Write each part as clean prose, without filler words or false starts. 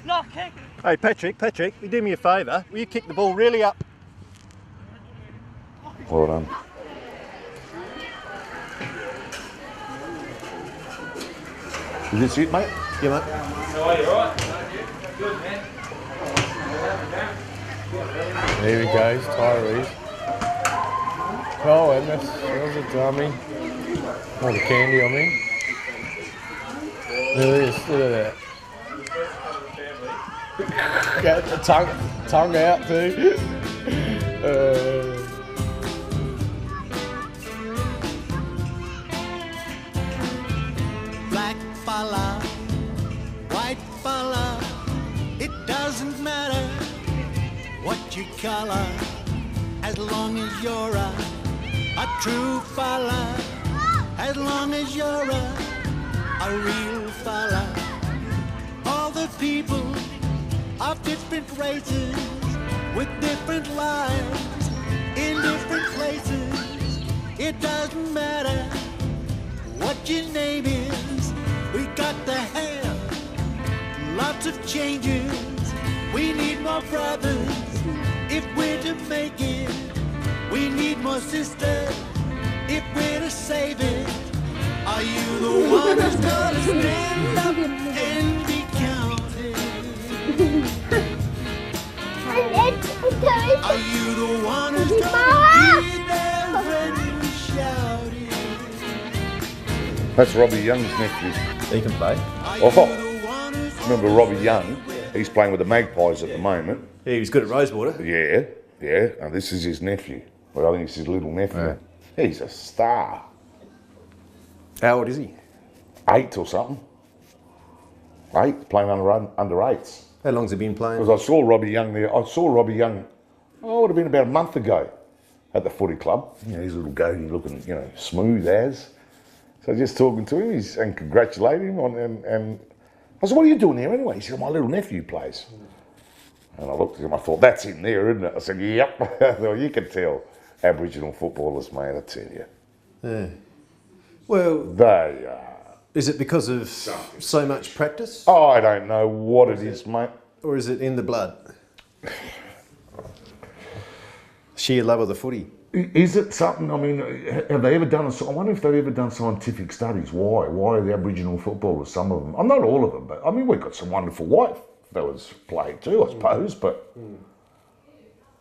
No, kick. Hey, Patrick, you do me a favour. Will you kick the ball really up? Well done. Is this it, mate? Yeah, mate. How are you, alright? Good, man. There he goes, Tyrese. Oh, and that was a dummy. All the candy on me. There it is, look at that. Got the tongue out too. Black fella, white fella, it doesn't matter what your color, as long as you're a true fella, as long as you're a real fella. All the people of different races, with different lives, in different places, it doesn't matter what your name is, we got to have lots of changes. We need more brothers if we're to make it. We need more sisters if we're to save it. Are you the one who's gonna stand up and be counted? Are you the one who's gonna be there when we shout it? That's Robbie Young's nephew. He can play. Oh, remember Robbie Young? He's playing with the Magpies at the moment. Yeah, he was good at Rosewater. Yeah, and this is his nephew. Well, I think it's his little nephew. Yeah. He's a star. How old is he? 8 or something. 8, playing under 8s. How long's he been playing? Because I saw Robbie Young there. I saw Robbie Young, it would have been about a month ago at the footy club. You know, his little goatee looking, smooth as. So just talking to him and congratulating him on, and I said, what are you doing there anyway? He said, my little nephew plays. And I looked at him, I thought, that's him there, isn't it? I said, yep. Well, you can tell Aboriginal footballers, mate, I tell you. Yeah. Well, They are. is it because of so much practice? I don't know what it is, mate. Or is it in the blood? Sheer love of the footy. Is it something, I mean, have they ever done, I wonder if they've ever done scientific studies. Why are the Aboriginal footballers, some of them, not all of them, but I mean, we've got some wonderful white fellas play too, I suppose, but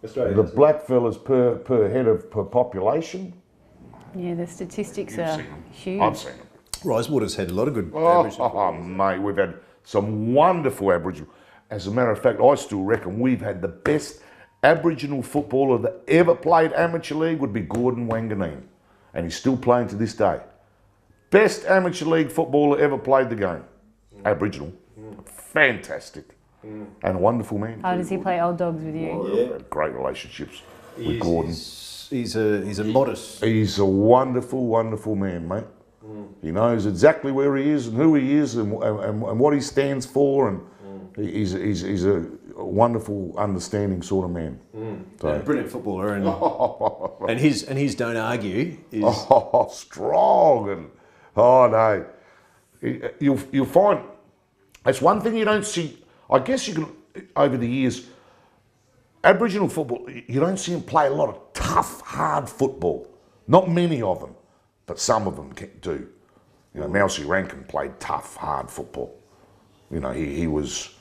the black fellas per head of per population. Yeah, the statistics are huge. I've seen them. Rosewater's had a lot of good Aboriginal Oh, mate, we've had some wonderful Aboriginal. As a matter of fact, I still reckon we've had the best Aboriginal footballer that ever played amateur league would be Gordon Wanganeen, and he's still playing to this day. Best amateur league footballer ever played the game. Aboriginal. Fantastic. And a wonderful man. How does he play old dogs with you? We've had great relationships with Gordon. He's a modest. He's a wonderful, wonderful man, mate. He knows exactly where he is and who he is and what he stands for, and he's a wonderful, understanding sort of man. So. Yeah, brilliant footballer, and his don't argue is strong, and no, you'll find that's one thing you don't see. I guess you can, over the years, Aboriginal football, you don't see them play a lot of tough, hard football. Not many of them, but some of them do. Mousy Rankin played tough, hard football. He was,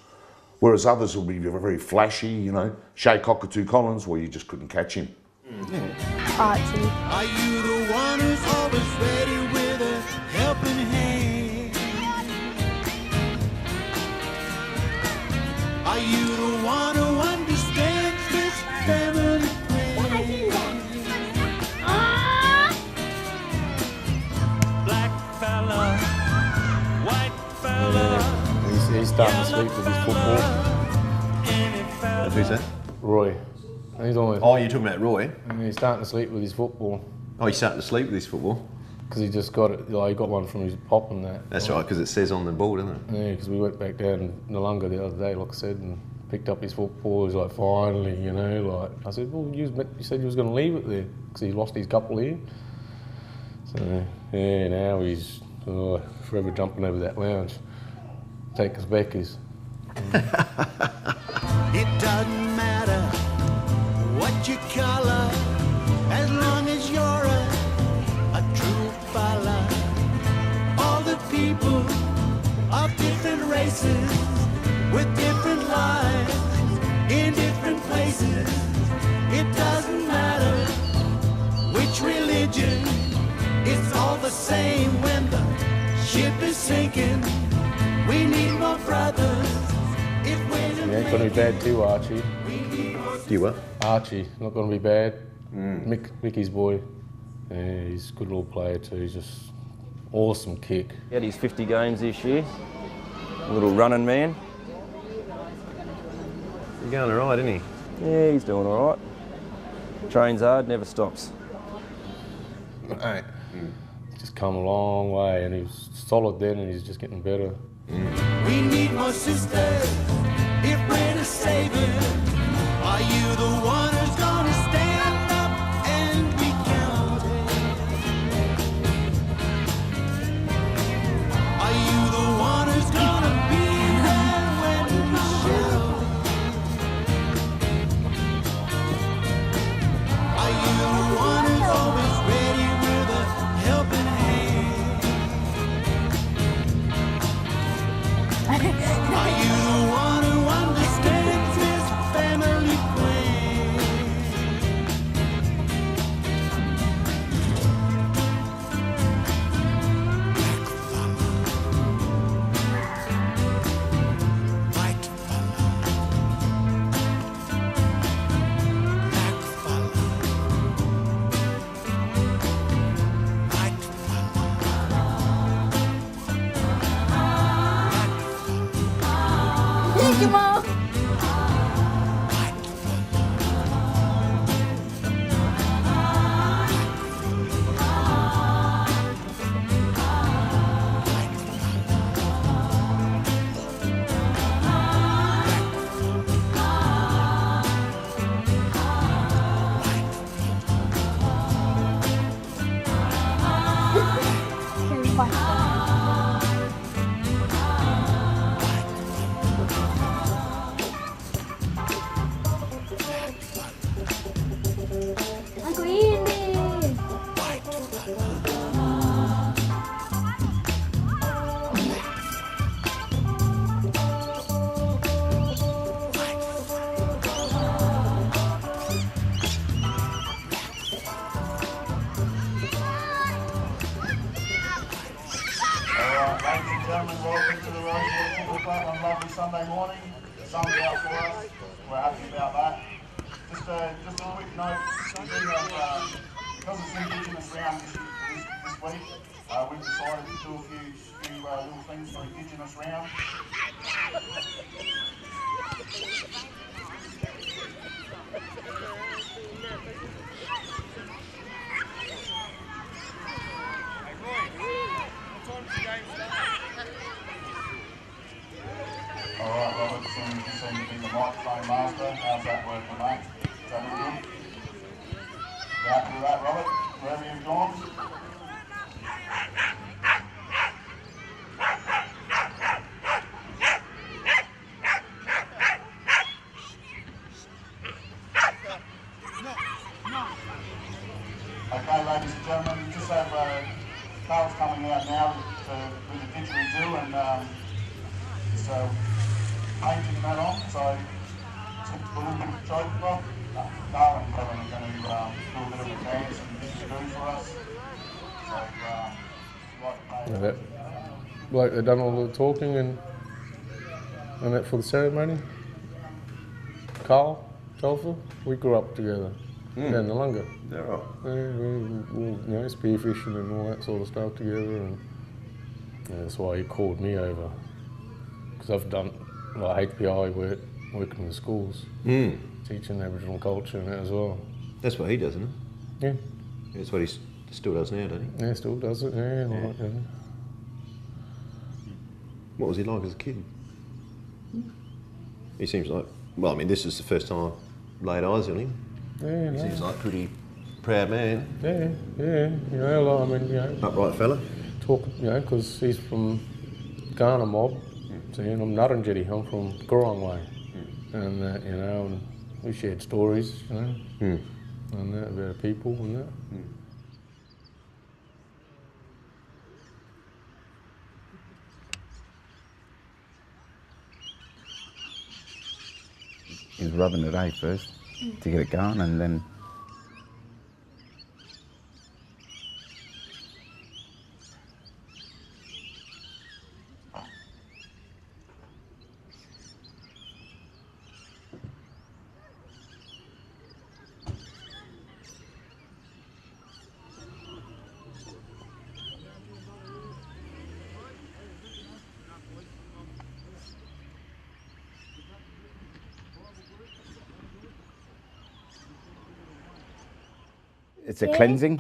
whereas others will be very flashy, Shea Cockatoo Collins, where you just couldn't catch him. Archie. Are you the one who's always ready with a helping hand? Are you the one who understands this family plan? Black fella, white fella. He's starting to sleep with his football. who's that? Roy. He's always. Oh, you're talking about Roy? He's starting to sleep with his football. Oh, he's starting to sleep with his football? Because he just got it, he got one from his pop and that. That's right, because it says on the ball, doesn't it? Yeah, because we went back down to Noongar the other day, like I said, and picked up his football. He's like, finally, I said, well, you said you was going to leave it there, because he lost his couple here. So, yeah, now he's forever jumping over that lounge. Take us back is It doesn't matter what your color, as long as you're a true fella. All the people of different races, with different lives, in different places. It doesn't matter which religion, it's all the same when the ship is sinking. We need more brothers if we're to He ain't gonna be bad too, Archie. You what? Archie, not gonna be bad. Mickey's boy. Yeah, he's a good little player too. He's just awesome kick. He had his 50 games this year. A little running man. You're going all right, isn't he? Yeah, he's doing all right. Trains hard, never stops. Mate, just come a long way, and he was solid then, and he's just getting better. We need more sisters if we're to save it. Are you the one who's gonna stand up and be counted? Are you the one who's gonna be there when you should? Are you the one who's always ready with a helping hand? Are you the one who understands this family plan? Black fella, black fella, black fella, Thank you, Mom. Uncle Ian. Ladies and gentlemen, welcome to the Rosewater Football Club on a lovely Sunday morning. The sun's out for us. We're happy about that. Just a quick note, we do have, because it's Indigenous round this week, we've decided to do a few little things for Indigenous round. Alright, Robert, you seem to be the microphone master. How's that working, mate? Is that all good? You happy with that, Robert? Wherever you've gone? Okay, ladies and gentlemen, we just have Carl's coming out now with the didgeridoo and so painting that on, so it's a little bit of joke. Well, Carl and Kevin are going to do a bit of a dance and didgeridoo for us. So, That bloke that done all the talking and that for the ceremony. Carl, Telfer, we grew up together down in the Lunga. Yeah, right. Yeah, we spearfishing and all that sort of stuff together, and that's why he called me over. Because I've done HPI work, working in the schools, teaching Aboriginal culture and that as well. That's what he does, isn't it? Yeah. That's what he still does now, doesn't he? Yeah, still does it, yeah. Like, What was he like as a kid? He seems like, well, I mean, this is the first time I laid eyes on him. yeah, He no. seems like a pretty proud man. Yeah, I mean, Upright fella. talk, because he's from Ghana mob, See, and I'm Nurrinjeri, I'm from Gurrong way. And you know, and we shared stories, you know, and that about people and that. He's rubbing it first to get it going, and then it's a cleansing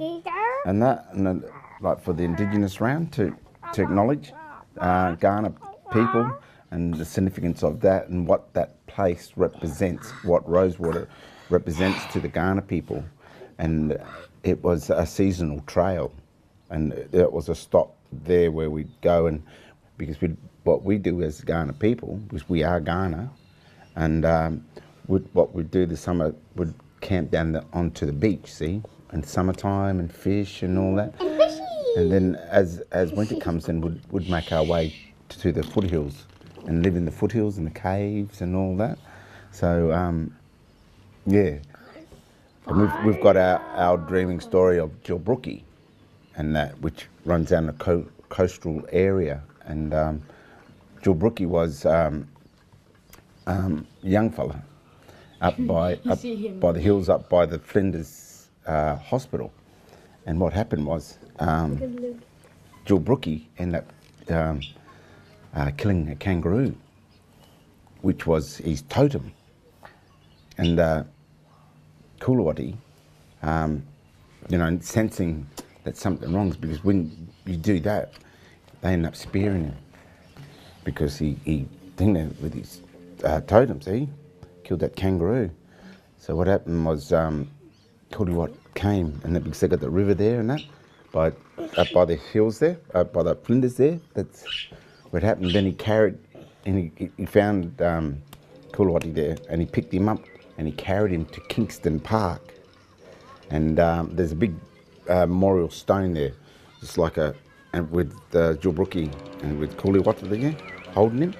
and that, and then, like for the Indigenous round to acknowledge Kaurna people and the significance of that and what that place represents, what Rosewater represents to the Kaurna people. And it was a seasonal trail, and it was a stop there where we'd go, and because what we do as Kaurna people, because we are Kaurna, and what we'd do this summer, would camp down onto the beach, see, in summertime, and fish and all that. And then as winter comes in, would make our way to the foothills and live in the foothills and the caves and all that. So yeah, and we've got our dreaming story of Gilbrookie, and that which runs down the coastal area. And Gilbrookie was young fella up by the hills, up by the Flinders Hospital. And what happened was Gilbrookie ended up killing a kangaroo, which was his totem. And Coolawati, you know, sensing that something wrong, because when you do that, they end up spearing him, because he did that with his totem, see, killed that kangaroo. So what happened was Coolawati came, and because they got the river there and that, up by the hills there, by the Flinders there, that's what happened. Then he carried, and he found Coolawati there, and he picked him up and he carried him to Kingston Park. And there's a big memorial stone there, just like and with Gilbrookie and with Coolawati there, holding him.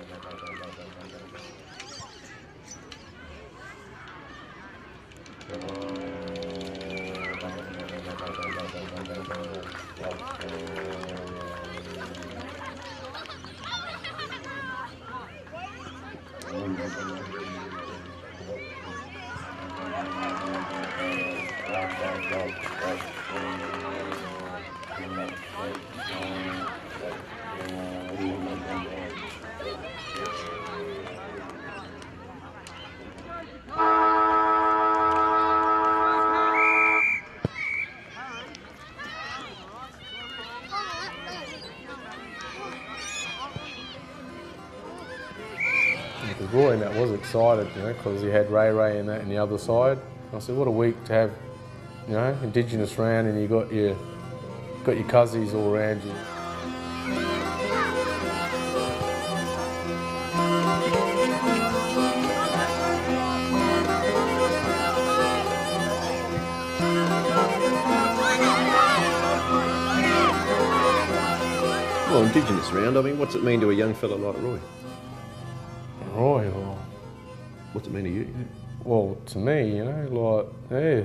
Because Roy and that was excited, you know, because he had Ray and that in the other side. I said, what a week to have, you know, Indigenous round, and you got your cousins all around you. Well, Indigenous round, I mean, what's it mean to a young fella like Roy? Roy, well, What's it mean to you? well, to me, you know, like, yeah,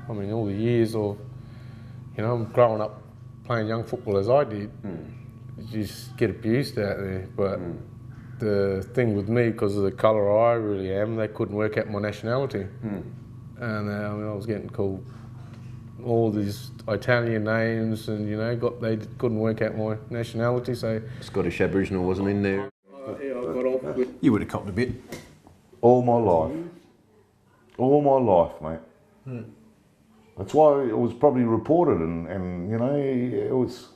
I mean, all the years of, you know, growing up playing young football as I did, you just get abused out there. But the thing with me, because of the colour I really am, they couldn't work out my nationality. And I mean, I was getting called all these Italian names, and, you know, they couldn't work out my nationality, so... Scottish Aboriginal wasn't in there. Yeah, I got off with... You would have copped a bit. All my life, mate. That's why it was probably reported, and you know, it was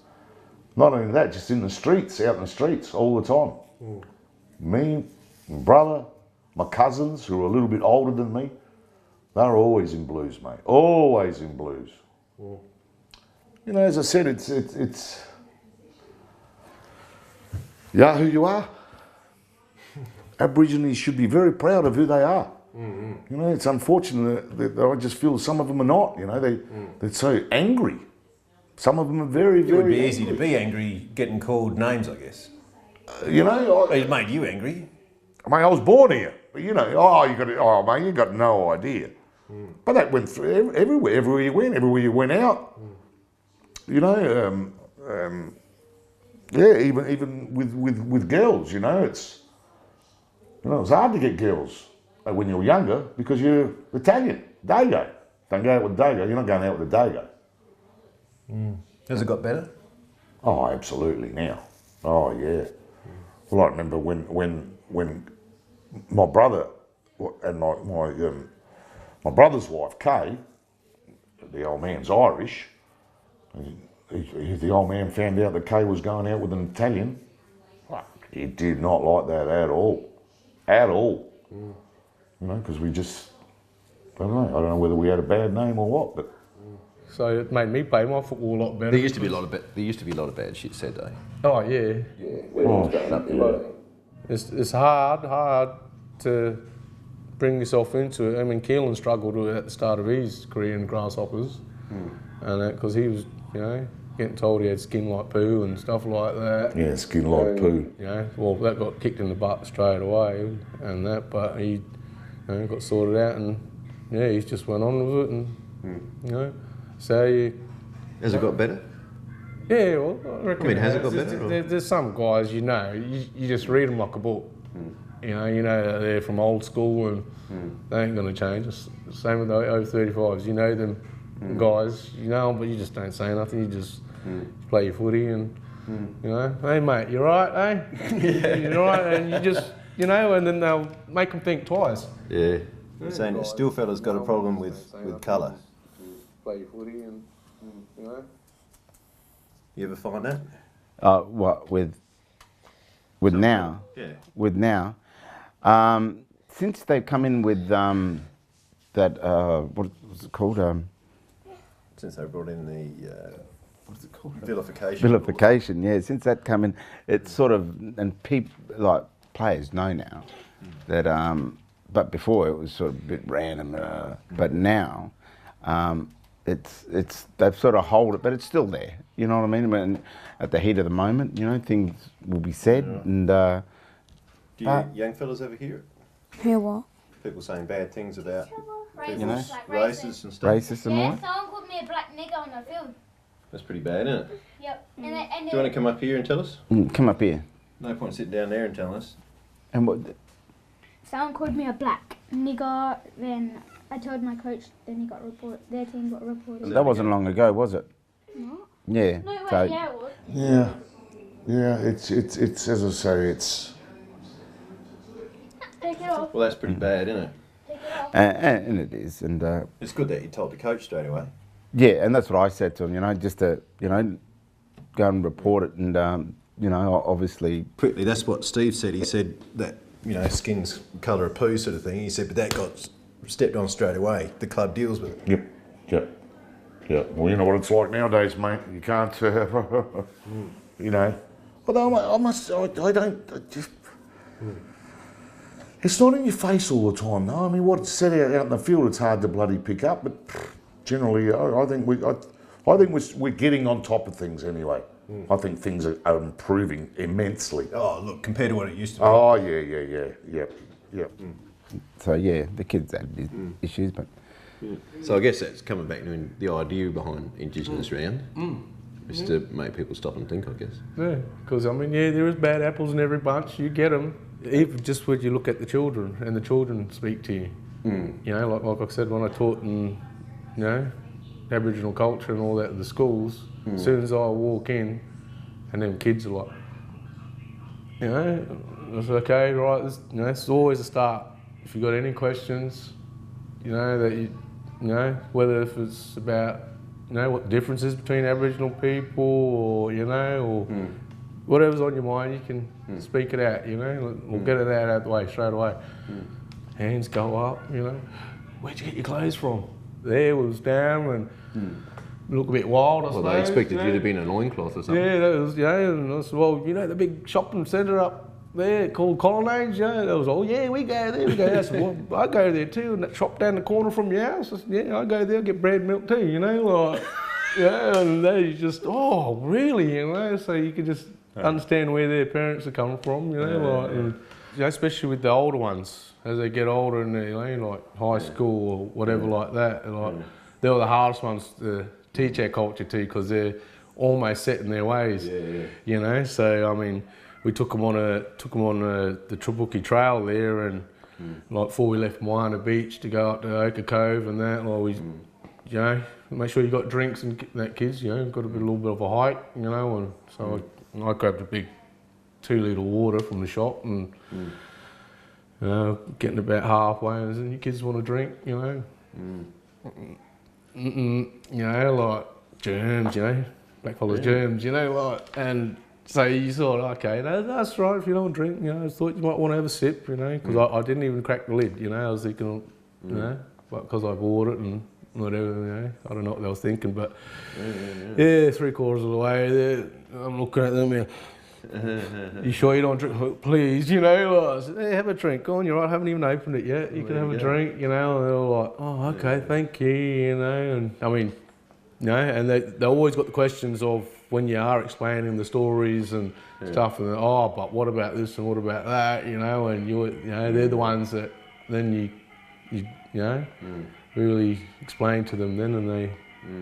not only that, just in the streets, out in the streets all the time. Me, my brother, my cousins who are a little bit older than me, they're always in blues, mate. Always in blues. You know, as I said, it's yeah, who you are. Aborigines should be very proud of who they are. You know, it's unfortunate that I just feel some of them are not. You know, they're so angry. Some of them are very, It would very. be easy to be angry getting called names, I guess. You know, It made you angry. I mean, I was born here, but you know, mate, you got no idea. But that went through everywhere you went out. You know, yeah, even with girls, you know, it's hard to get girls when you're younger because you're Italian, Dago. Don't go out with Dago. You're not going out with a Dago. Has it got better? Oh, absolutely now. Oh yeah. Well, I remember when my brother and my brother's wife Kay, the old man's Irish. The old man found out that Kay was going out with an Italian. He did not like that at all, You know, because we just, I don't know whether we had a bad name or what, but. So it made me play my football a lot better. There used to be a lot of bad shit said though. Oh yeah. It's hard to bring yourself into it. I mean, Keelan struggled with it at the start of his career in Grasshoppers, and because he was, you know, getting told he had skin like poo and stuff like that. Yeah, skin like poo. You know, well, that got kicked in the butt straight away, and that, but he, you know, got sorted out, and yeah, he just went on with it, and you know, so you. Has it got better? Yeah, well, I reckon. I mean, has it got better? There's some guys, you know, you just read them like a book. You know they're from old school and they ain't going to change. It's the same with the over 35s. You know them guys, you know them, but you just don't say nothing. You just play your footy and, you know, hey mate, you right, eh? You're right, and you just, you know, and then they'll make them think twice. Yeah. You're saying the still fella's got a problem with colour. Play your footy and, you know. You ever find that? What with now? Yeah. With now, since they've come in with that what was it called? Since they brought in the what's it called? Vilification. Vilification, yeah. Since that come in, it's sort of, and people like players know now that. But before it was sort of a bit random. But now, it's they've sort of hold it, but it's still there. You know what I mean? When at the heat of the moment, you know, things will be said, and. Do you young fellas ever hear it? Hear what? People saying bad things about You know, races and stuff. racist and Yeah, what? someone called me a black nigger on the field. That's pretty bad, isn't it? Yep. And Do you want to come up here and tell us? Come up here. No point sitting down there and telling us. And what? someone called me a black nigger, then I told my coach, then he got reported, their team got reported. That wasn't long ago, was it? No. Yeah. No, wait, so- yeah, it was. Yeah, it's as I say, it's. Take it off. Well, that's pretty bad, isn't it? Take it off. And it is, and It's good that you told the coach straight away. yeah, and that's what I said to him. You know, just to go and report it, and obviously. Quickly, that's what Steve said. He said that, skin's colour of poo sort of thing. He said, but that got stepped on straight away. The club deals with it. Yep. Well, you know what it's like nowadays, mate. You can't, Although I don't. It's not in your face all the time, though. I mean, what's said out in the field, it's hard to bloody pick up. But generally, I think we're getting on top of things anyway. I think things are improving immensely. Oh, look, compared to what it used to be. Oh, yeah. So yeah, the kids had these issues, but. So I guess that's coming back to the idea behind Indigenous Round, is to make people stop and think, I guess. Yeah, because there is bad apples in every bunch. You get them. Even just when you look at the children, and the children speak to you. Like I said, when I taught in, Aboriginal culture and all that at the schools, as soon as I walk in, and them kids are like, it's okay, right? It's always a start. If you got any questions, whether if it's about, what the difference is between Aboriginal people, or whatever's on your mind, you can speak it out, we'll get it out of the way straight away. Hands go up, where'd you get your clothes from? There was down and look a bit wild, I suppose. Well, they expected you to be in a loincloth or something. Yeah, that was, and I said, well, the big shopping centre up there called Colonnades, you know. They was, oh yeah, we go there, we go there. I said, well, I go there too, and that shop down the corner from your house. I said, yeah, I go there, get bread and milk too, you know, like, yeah, and they just, oh, really, you know, so you could just understand where their parents are coming from, you know, like, and, you know, especially with the older ones, as they get older and they, you know, like high school or whatever like that, like, they were the hardest ones to teach our culture to, because they're almost set in their ways, you know. So I mean, we took them on the Trabuki Trail there, and like before we left Moana Beach to go up to Oka Cove and that, like we, you know, make sure you got drinks and that, kids, you know, got a little bit of a hike, you know, and so I grabbed a big 2-litre water from the shop and getting about halfway, and said, you kids want a drink, you know. You know, like germs, you know, blackfellas germs, you know, like, and so you thought, okay, no, that's right, if you don't drink, you know, I thought you might want to have a sip, you know, because I didn't even crack the lid, you know, I was thinking, you know, because I bought it and whatever, you know, I don't know what they was thinking, but yeah, 3/4 of the way there, I'm looking at them, you sure you don't drink? Please, you know, like, I said, hey, have a drink, go on, you're right, I haven't even opened it yet, you can have a drink, you know, and they were like, oh, okay, thank you, you know, and I mean, you know, and they always got the questions of when you are explaining the stories and stuff, and oh, but what about this and what about that, you know, and you know, they're the ones that then you know, really explain to them then, and they,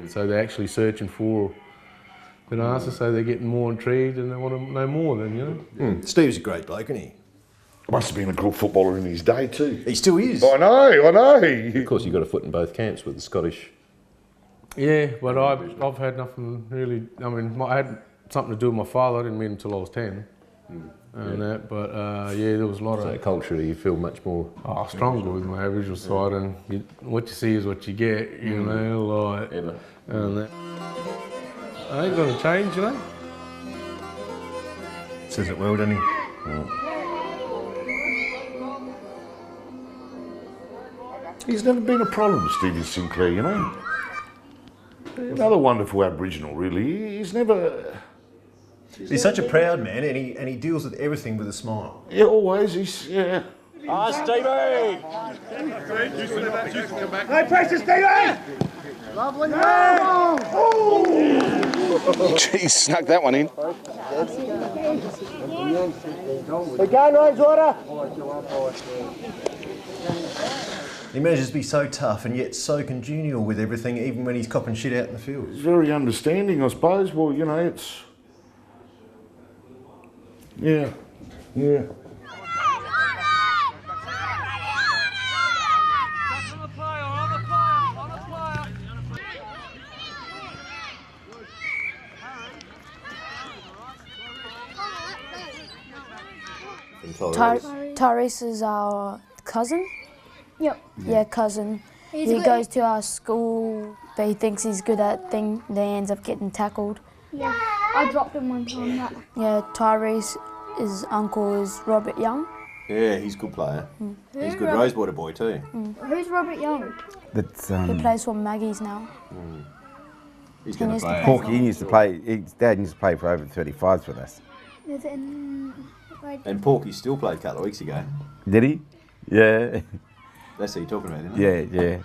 so they're actually searching for an answer, so they're getting more intrigued and they want to know more then, you know. Steve's a great bloke, isn't he? Must have been a good footballer in his day too. He still is. I know. Of course, you got a foot in both camps with the Scottish. Yeah, but I've had nothing really. I mean, I had something to do with my father. I didn't meet him until I was 10, and that. But yeah, there was a lot So of culturally, you feel much more stronger with my Aboriginal side, and what you see is what you get. You know, like and that. I ain't gonna change, you know. Says it well, doesn't he? He's never been a problem, Stevie Sinclair, you know. Another wonderful Aboriginal, really. He's never. He's such a proud man, and he deals with everything with a smile. Yeah, always. He's Ah, Stevie! No pressure, Stevie! Lovely. Jeez, snuck that one in. We're going, Rosewater! He manages to be so tough and yet so congenial with everything, even when he's copping shit out in the field. He's very understanding, I suppose. Well, you know, it's. Yeah. Tyrese is our cousin. Yep. Yeah, cousin. He goes to our school, but he thinks he's good at things, then he ends up getting tackled. Yeah. I dropped him one time. Yeah, Tyrese, his uncle is Robert Young. Yeah, he's a good player. He's a good Rosewater boy too. Who's Robert Young? That's He plays for Maggie's now. He's going to play. Porky used to play. His dad used to play for over 35s with us. Is it in... And Porky still played a couple of weeks ago. Did he? Yeah. That's what you're talking about, isn't it? Yeah.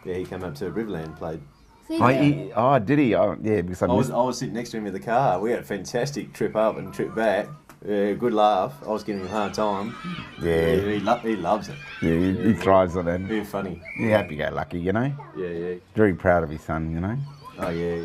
Yeah, he came up to Riverland, played. Did he? Oh, yeah, because I was sitting next to him in the car. We had a fantastic trip up and trip back. Good laugh. I was giving him a hard time. Yeah. He loves it. Yeah, he thrives on that. Very funny. He's happy-go-lucky, you know? Yeah. Very proud of his son, you know? Oh, yeah.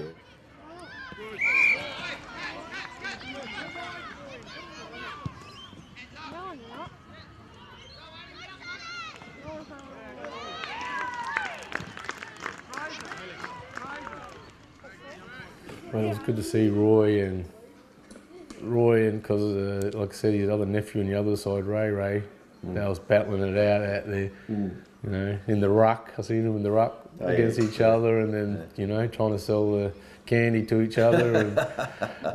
Well, it was good to see Roy and because like I said, his other nephew on the other side, Ray, they was battling it out there, you know, in the ruck. I seen them in the ruck against each other, and then you know, trying to sell the candy to each other. And,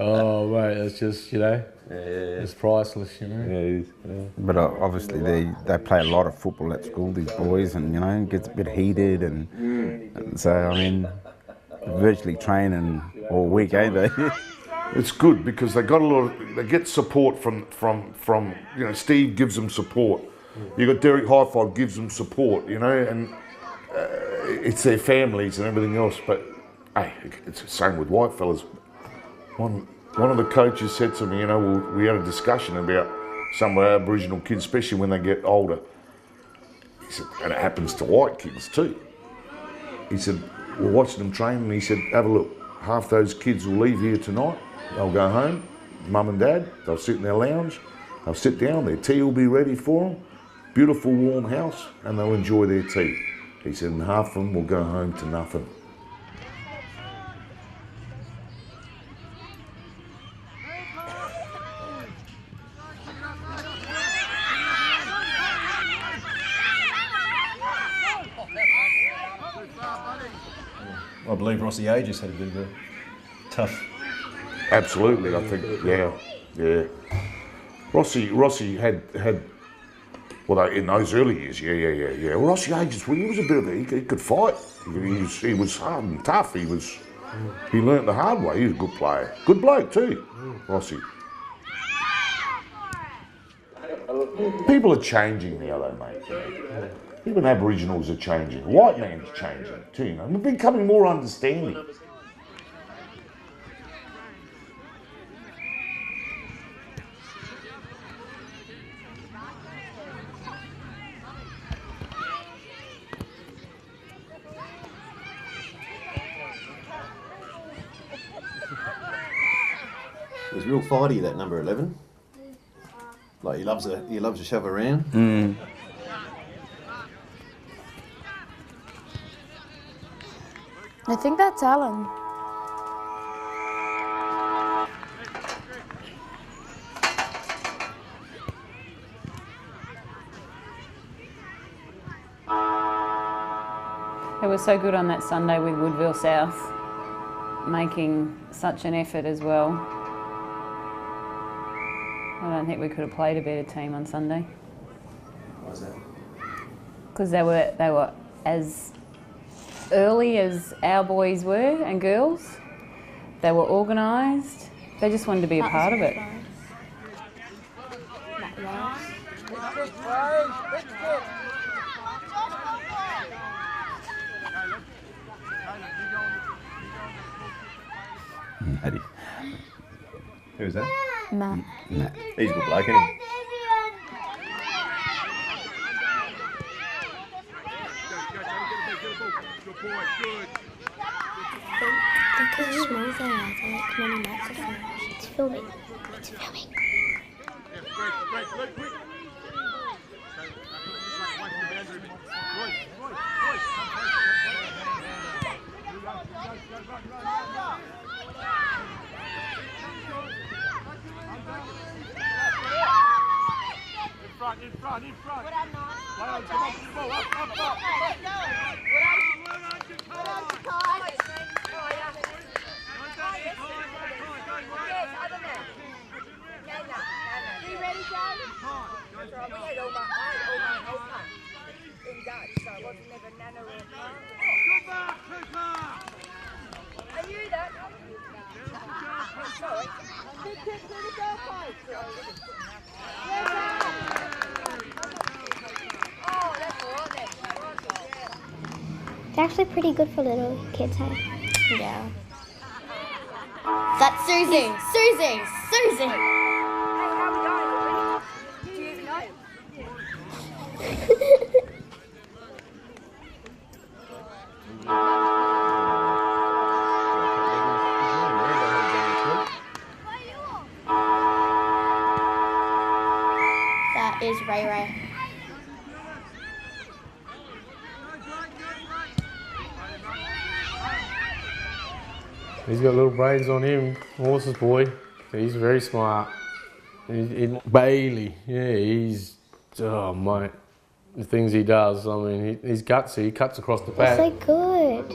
oh mate, it's just, you know, it's priceless, you know. Yeah, it is. Yeah. But obviously they play a lot of football at school, these boys, and you know, it gets a bit heated, and so I mean, virtually training all week, ain't they? It's good because they got a lot of, they get support from you know, Steve gives them support. You got Derek Highfive gives them support, you know, and it's their families and everything else. But hey, it's the same with white fellas. One of the coaches said to me, you know, we had a discussion about some of our Aboriginal kids, especially when they get older. He said, and it happens to white kids too. He said, we're watching them train, and he said, have a look. Half those kids will leave here tonight. They'll go home, mum and dad, they'll sit in their lounge, they'll sit down, their tea will be ready for them, beautiful warm house, and they'll enjoy their tea. He said, and half of them will go home to nothing. I believe Rossi Aegis had a bit of a tough. Absolutely, I think, yeah. Rossi had well, in those early years, yeah. Well, Rossi Aegis, well, he was a bit of he could fight. He was hard and tough. He learnt the hard way. He was a good player, good bloke too, Rossi. People are changing now, though, mate. Even Aboriginals are changing. White man's changing too. You know, we're becoming more understanding. It was real fighty, that number 11. Like he loves to shove around. I think that's Alan. They were so good on that Sunday with Woodville South, making such an effort as well. I don't think we could have played a better team on Sunday. Why is that? Because they were as early as our boys were and girls. They were organised. They just wanted to be a part of it. Maddie. Who's that? Matt. He's a good bloke, isn't he? Look how small they are. They're like come on a microphone. It's filming. It's filming. In front. Lions, come on, ball, up. They're actually pretty good for little kids, hey? Yeah. That's Susie! Susie! That is Ray Ray. He's got little brains on him, Morse's boy. He's very smart. Bailey, he's, oh mate, the things he does, I mean, he's gutsy, he cuts across the back. They're so good.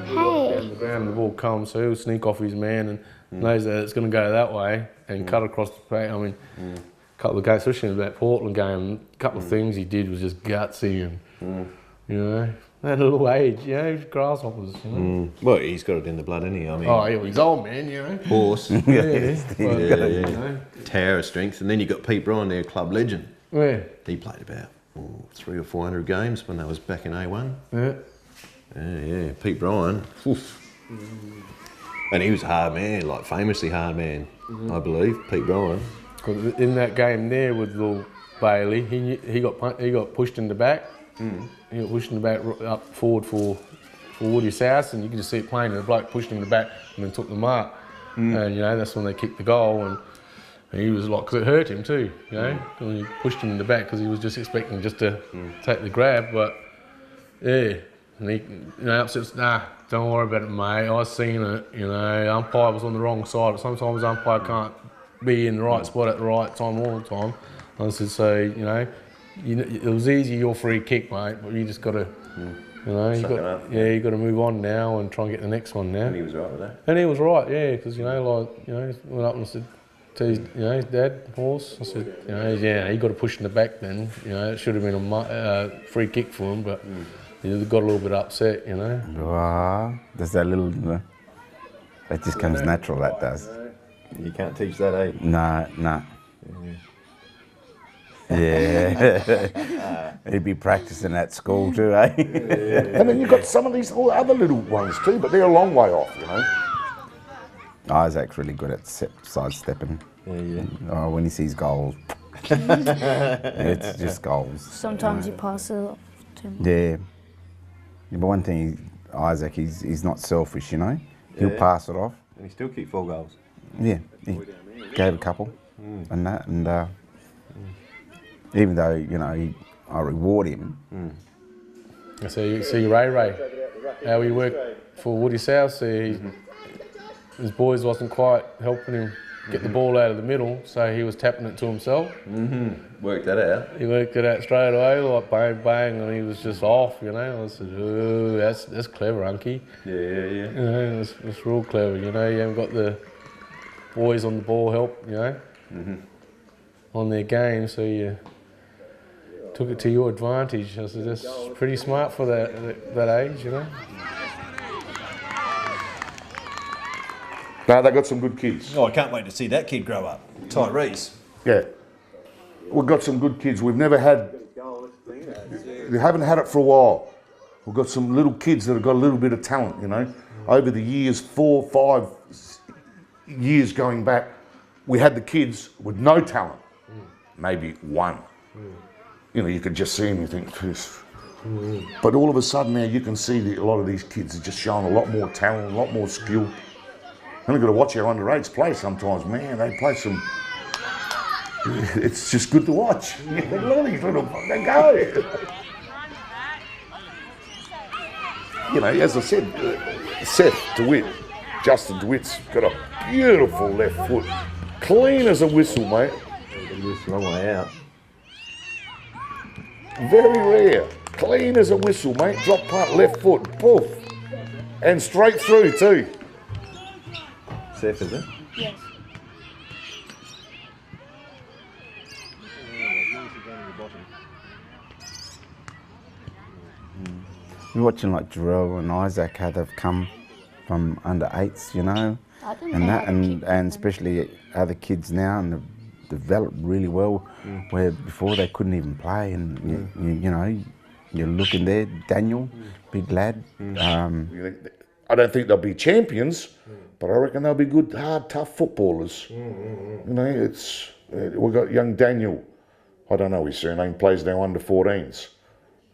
Hey. Down the ground, the ball comes, so he'll sneak off his man and knows that it's going to go that way and cut across the back. I mean, a couple of games, especially in that Portland game, a couple of things he did was just gutsy and, you know, at a little age, you know, grasshoppers, you know. Well, he's got it in the blood, hasn't he? I mean, Oh, yeah, he's old, man, you know. horse, Yeah, well, yeah. you know. Tower of strength, and then you got Pete Bryan, their club legend. Yeah. He played about 300 or 400 games when they was back in A1. Yeah. Yeah, Pete Bryan. Oof. And he was a hard man, like famously hard man, I believe, Pete Bryan. Because in that game there with little Bailey, he got pushed in the back. He got pushed in the back up forward for Woody South, and you can just see it playing. And the bloke pushed him in the back and then took the mark. And you know that's when they kicked the goal, and he was like, because it hurt him too, you know, when he pushed him in the back because he was just expecting just to take the grab, but yeah, and he, you know, upsets, nah, don't worry about it, mate. I seen it, you know. Umpire was on the wrong side, but sometimes umpire can't be in the right spot at the right time all the time. I said, so you know, it was easy your free kick, mate, but you just got to, you know, you got to move on now and try and get the next one now. And he was right with that. And he was right, yeah, because you know, like, you know, he went up and said to his, you know, his dad, horse. I said, you know, yeah, he got a push in the back then. You know, it should have been a free kick for him, but he got a little bit upset, you know. Wow, there's that little. It just comes natural. That does. You can't teach that, eh? No. Yeah. He'd be practicing at school too, eh? And then you've got some of these other little ones too, but they're a long way off, you know. Isaac's really good at sidestepping. Yeah. Oh, when he sees goals, it's just goals. Sometimes you pass it off to him. Yeah. But one thing, Isaac, he's not selfish, you know. He'll pass it off. And he still kicked 4 goals. Yeah, he gave a couple and that, and even though, you know, I reward him. So you see Ray, how he worked for Woody South, so his boys wasn't quite helping him get the ball out of the middle, so he was tapping it to himself. Worked that out. He worked it out straight away, like bang, bang, and he was just off, you know. I said, oh, that's clever, Unky. Yeah. You know, it's real clever, you know. You haven't got the boys on the ball help, you know, on their game, so you took it to your advantage. I said, that's pretty smart for that age, you know. No, they got some good kids. Oh, I can't wait to see that kid grow up. Tyrese. Yeah. We've got some good kids. We haven't had it for a while. We've got some little kids that have got a little bit of talent, you know. Over the years, 4, 5 years going back, we had the kids with no talent. Maybe one. You know, you could just see them, you think, this. But all of a sudden now you can see that a lot of these kids are just showing a lot more talent, a lot more skill. And you've got to watch our underage play sometimes, man. They play some... It's just good to watch. Look at these little... They go. You know, as I said, Seth DeWitt, Justin DeWitt's got a beautiful left foot. Clean as a whistle, mate. Long way out. Very rare. Clean as a whistle, mate. Drop punt, left foot, poof. And straight through, too. Seth, is it? Yes. You're watching like Jarrell and Isaac, how they've come from under 8s, you know, and especially other kids now, and they've developed really well, where before they couldn't even play, and you know, you're looking there, Daniel, big lad. I don't think they'll be champions, but I reckon they'll be good, hard, tough footballers. You know, we've got young Daniel. I don't know his surname. Plays now under 14s.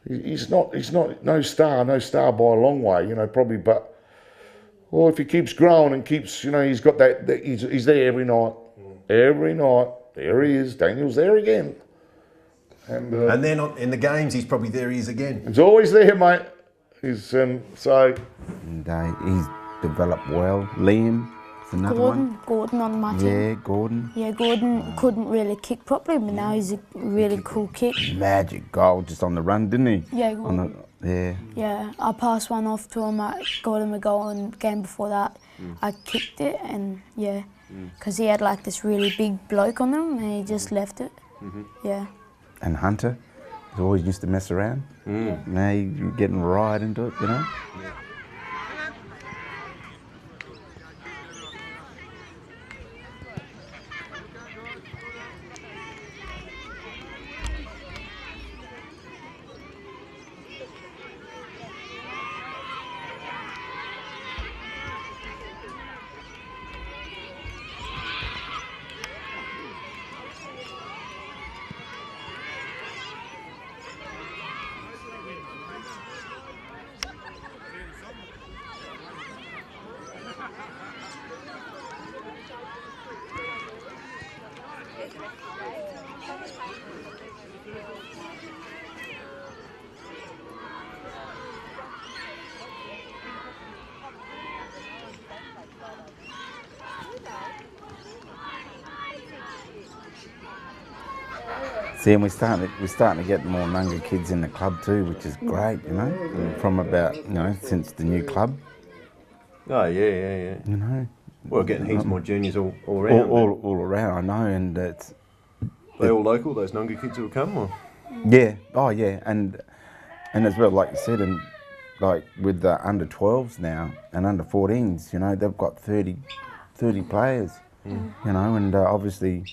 He's not no star by a long way. You know, probably, but if he keeps growing and keeps, you know, he's got that he's there every night. Every night, there he is. Daniel's there again. And then in the games, he's probably there. He is again. He's always there, mate. He's so. And he's developed well. Liam is another one. Gordon on my team. Yeah, Gordon. Yeah, Gordon couldn't really kick properly, but now he's a really cool kick. Magic goal just on the run, didn't he? Yeah, Gordon. Yeah, I passed one off to him. I got him a goal, and the game before that, I kicked it, and yeah, because he had like this really big bloke on him, and he just left it. Yeah. And Hunter, He always used to mess around. Now you're getting right into it, you know. See, and we're starting to get more Nunga kids in the club too, which is great, you know, from about, you know, since the new club. Oh, yeah. You know. Well, getting heaps more juniors all around. All around, I know, and it's... They all local, those Nunga kids who will come, or? Yeah, oh yeah, and as well, like you said, and like with the under 12s now and under 14s, you know, they've got 30 players, you know, and obviously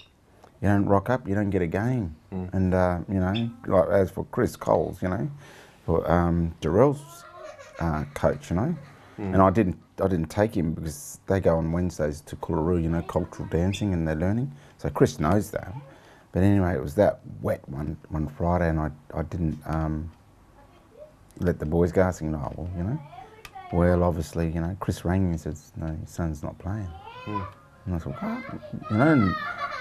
you don't rock up, you don't get a game. And, you know, like as for Chris Coles, you know, for Darrell's coach, you know, and I didn't take him because they go on Wednesdays to Coolaroo, you know, cultural dancing, and they're learning. So Chris knows that. But anyway, it was that wet one Friday, and I didn't let the boys go. I was thinking, oh, well, you know. Well, obviously, you know, Chris rang me and says, no, your son's not playing. And I thought, what? You know, and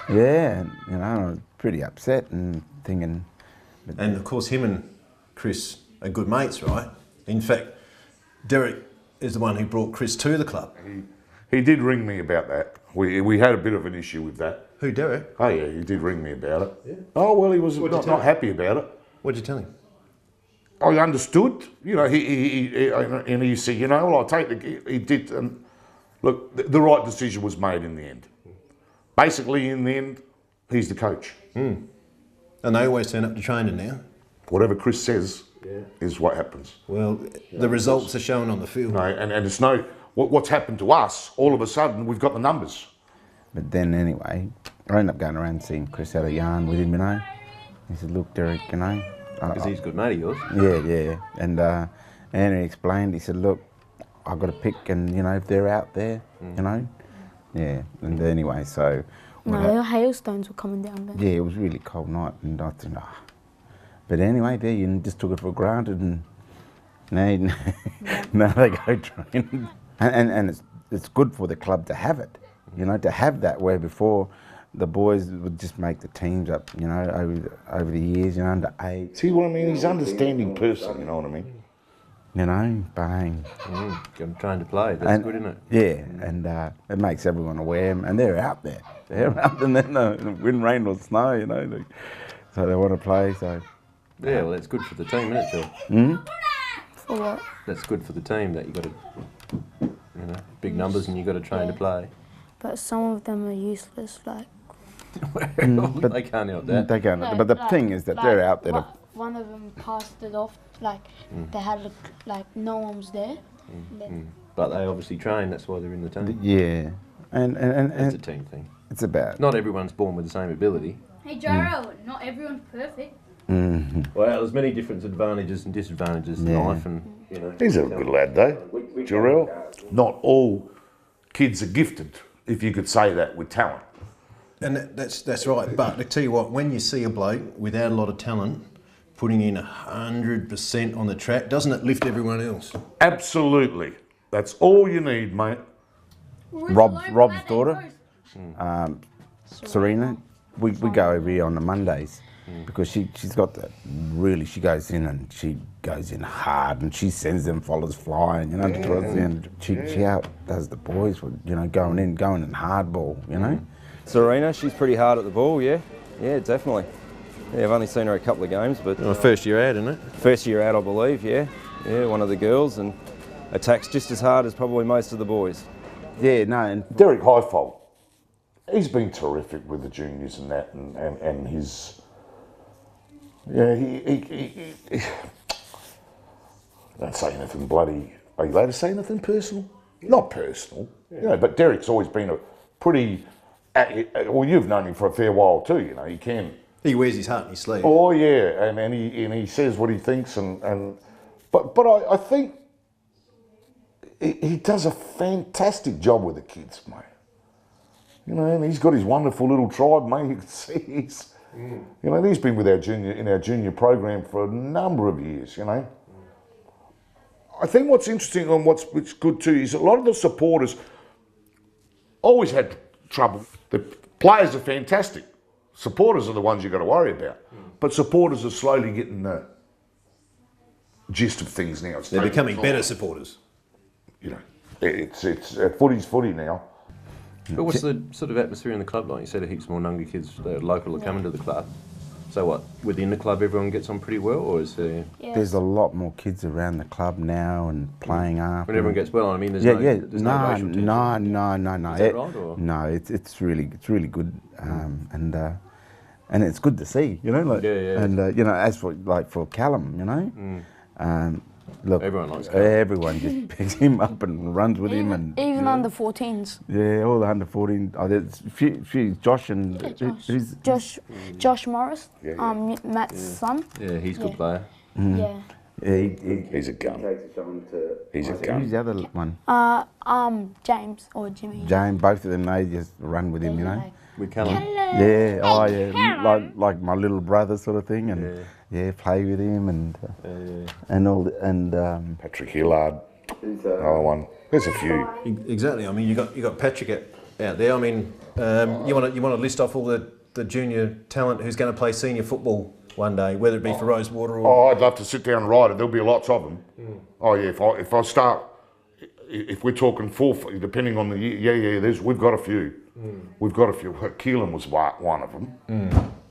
yeah, and, you know, I was pretty upset and thinking... And of course, him and Chris are good mates, right? In fact, Derek is the one who brought Chris to the club. He did ring me about that. We had a bit of an issue with that. Who, Derek? Oh yeah, he did ring me about it. Yeah. Oh well, he was not happy about it. What'd you tell him? I understood. You know, he said, you know, well, I'll take the... He did... Look, the right decision was made in the end. Basically, in the end, he's the coach. And they always turn up to training now. Whatever Chris says is what happens. Well, the results are shown on the field. No, and it's no... What's happened to us, all of a sudden, we've got the numbers. But then anyway, I ended up going around seeing Chris, had a yarn with him, you know. He said, look, Derek, you know... Because he's a good mate of yours. Yeah. And he explained, he said, look, I've got to pick, and, you know, if they're out there, you know. Yeah, and anyway, so... No, hailstones were coming down then. Yeah, it was a really cold night, and I thought, oh. But anyway, there, you just took it for granted, and now they go training. And it's good for the club to have it, you know, to have that, where before the boys would just make the teams up, you know, over the years, you know, under 8. See what I mean? He's an understanding person, you know what I mean? You know, bang. Trying to play, that's good, isn't it? Yeah, and it makes everyone aware, and they're out there. They're out there, wind, rain or snow, you know, so they want to play, so... Yeah, well, that's good for the team, isn't it, Joel? For what? That's good for the team, that you got to, you know, big numbers and you got to train to play. But some of them are useless, like... But they can't help that. They can't, but the thing is that they're out there. One of them passed it off, like, they had, like, no one was there. But they obviously train, that's why they're in the team. Yeah. And it's a team thing. It's about... Not everyone's born with the same ability. Hey, Jarrell, not everyone's perfect. Well, there's many different advantages and disadvantages in life, and, you know... He's a good lad, though, Jarrell. Not all kids are gifted, if you could say that, with talent. And that's right, but I tell you what, when you see a bloke without a lot of talent putting in 100% on the track, doesn't it lift everyone else? Absolutely. That's all you need, mate. Rob's daughter, Serena, we go over here on the Mondays because she's got that really, she goes in and she goes in hard and she sends them followers flying, you know, towards the end. She out does the boys with, you know, going in hardball, you know. Serena, she's pretty hard at the ball, yeah, definitely. Yeah, I've only seen her a couple of games, but... Well, first year out, isn't it? First year out, I believe, yeah. Yeah, one of the girls, and attacks just as hard as probably most of the boys. Yeah, no, and... Derek Highfold, he's been terrific with the juniors and that, and Yeah, he don't say anything bloody. Are you allowed to say anything personal? Not personal, you know. But Derek's always been a pretty. Well, you've known him for a fair while too. You know, he can. He wears his heart on his sleeve. Oh yeah, and he says what he thinks, but I think he does a fantastic job with the kids, mate. You know, and he's got his wonderful little tribe, mate. You can see he's, you know, he's been with our junior program for a number of years. You know, I think what's interesting and what's good too is a lot of the supporters always had trouble. The players are fantastic. Supporters are the ones you've got to worry about. But supporters are slowly getting the gist of things now. They're becoming better supporters. You know, it's footy's footy now. But what's the sort of atmosphere in the club like? You said heaps more Nunga kids that are local are coming to the club. So what, within the club everyone gets on pretty well, or is there... Yeah. There's a lot more kids around the club now and playing up. When everyone gets well, I mean, there's no racial tension. No. Is that right, or? No, it's really good, and it's good to see, you know, like, and you know, as for Callum, you know, look, everyone likes Callum. Everyone just picks him up and runs with him, and even under 14s. Yeah, all the under 14. Oh, there's few Josh and Josh Morris, Matt's son. Yeah, he's a good player. Yeah. Yeah, he's a gun. He's a gun. Who's the other one? James or Jimmy. James, both of them, they just run with him, you know. With Callum. Yeah, oh yeah, like my little brother sort of thing, and play with him and all and Patrick Hillard, another one. There's a few. Exactly. I mean, you got Patrick out there. I mean, you want to list off all the junior talent who's going to play senior football one day, whether it be for Rosewater or. Oh, I'd love to sit down and write it. There'll be lots of them. Oh yeah, if I start, if we're talking four, depending on the year, we've got a few. We've got a few. Keelan was one of them.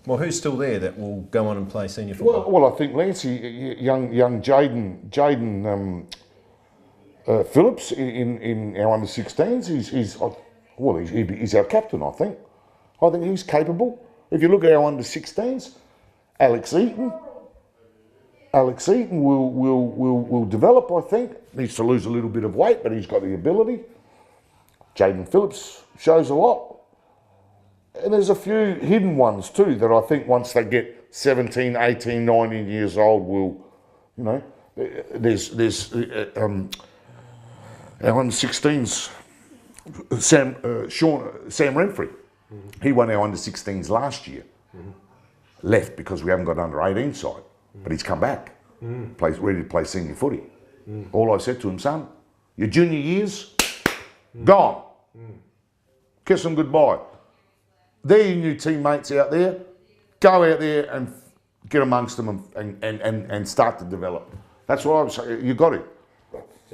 Well, who's still there that will go on and play senior football? Well, I think Lancey, young Jaden Phillips in our under 16s. He's our captain. I think he's capable. If you look at our under 16s, Alex Eaton will develop. I think needs to lose a little bit of weight, but he's got the ability. Jaden Phillips shows a lot. And there's a few hidden ones too that I think once they get 17, 18, 19 years old will, you know, there's our under 16s, Sam Renfrey. He won our under 16s last year. Left because we haven't got under 18 side, but he's come back. Ready to play senior footy. All I said to him, son, your junior years, gone. Kiss them goodbye. They're your new teammates out there. Go out there and get amongst them and start to develop. That's what I would say. You got it.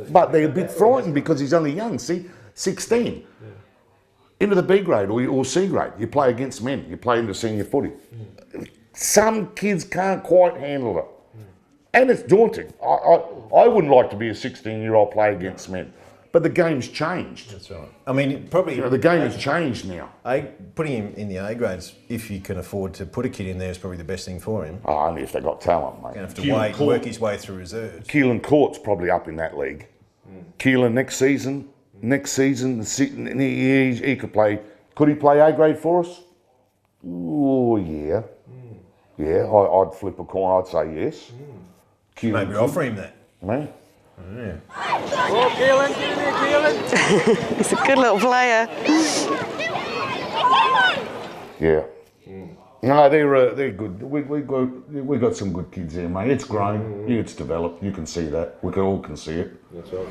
But they're a bit frightened because he's only young. See, 16. Into the B grade or C grade. You play against men. You play into senior footy. Some kids can't quite handle it. And it's daunting. I wouldn't like to be a 16-year-old play against men. But the game's changed. That's right. I mean, probably... the game has changed now. Putting him in the A grades, if you can afford to put a kid in there, is probably the best thing for him. Oh, only if they got talent, mate. Going to have to work his way through reserves. Keelan Court's probably up in that league. Keelan next season, he could play... Could he play A grade for us? Oh, yeah. Yeah, I'd flip a coin. I'd say yes. Maybe offer him that. Me? Yeah. Oh, Keelan, get in there, Keelan. He's a good little player. Yeah. No, they're good. We got some good kids there, mate. It's grown. It's developed. You can see that. We all can see it. That's right.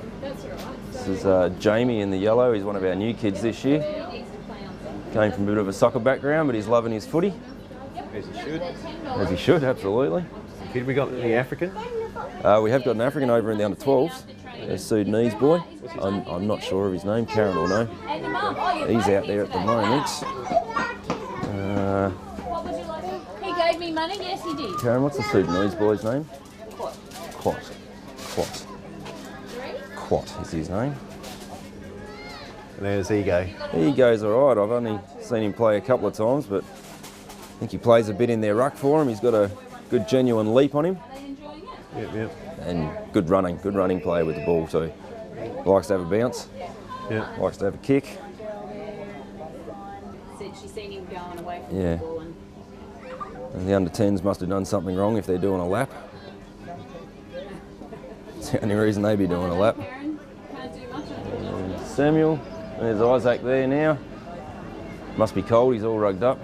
This is Jamie in the yellow. He's one of our new kids this year. Came from a bit of a soccer background, but he's loving his footy. As he should. As he should, absolutely. Kid, we got any African? We have got an African over in the under-12s, a Sudanese boy. I'm not sure of his name, Karen will know. He's out there at the moment. He gave me money, yes he did. Karen, what's the Sudanese boy's name? Quat is his name. And there's Ego. Ego's all right. I've only seen him play a couple of times, but I think he plays a bit in their ruck for him. He's got a good genuine leap on him. Yep, yep. And good running player with the ball too. Likes to have a bounce. Yeah. Likes to have a kick. Said she's seen him going away from Yeah. the ball And the under-10s must have done something wrong if they're doing a lap. It's the only reason they be doing a lap. And Samuel, there's Isaac there now. Must be cold, he's all rugged up.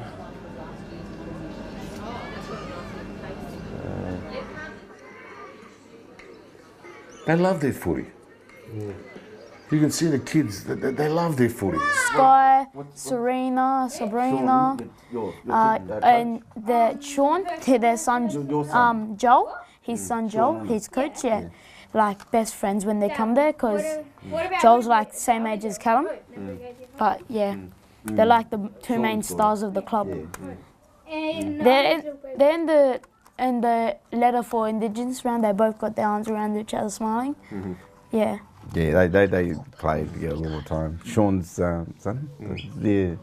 They love their footy. You can see the kids, they love their footy. Sky, Serena, Sabrina, and Sean, their son Joel, his son Joel, his coach, yeah. Like best friends when they come there because Joel's like the same age as Callum. But yeah, they're like the two main stars of the club. They're in the letter for Indigenous round, they both got their arms around each other smiling. Yeah. Yeah, they play together all the time. Sean's son, yeah,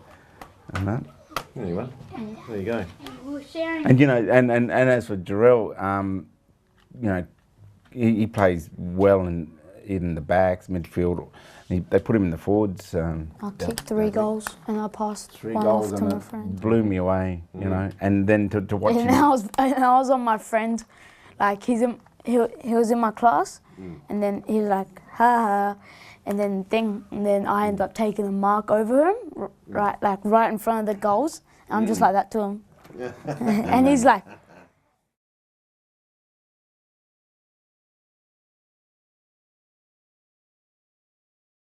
and that. Anyway, there you go. And you know, and as for Jarrell, you know, he plays well in the backs, midfield. They put him in the forwards. I kicked 3 goals and I passed 3 one goals off to and my friend. blew me away, you know. And then to watch And him. I was on my friend, like he was in my class, and then he was like, ha ha, and then I ended up taking a mark over him, right in front of the goals. And I'm just like that to him, and he's like,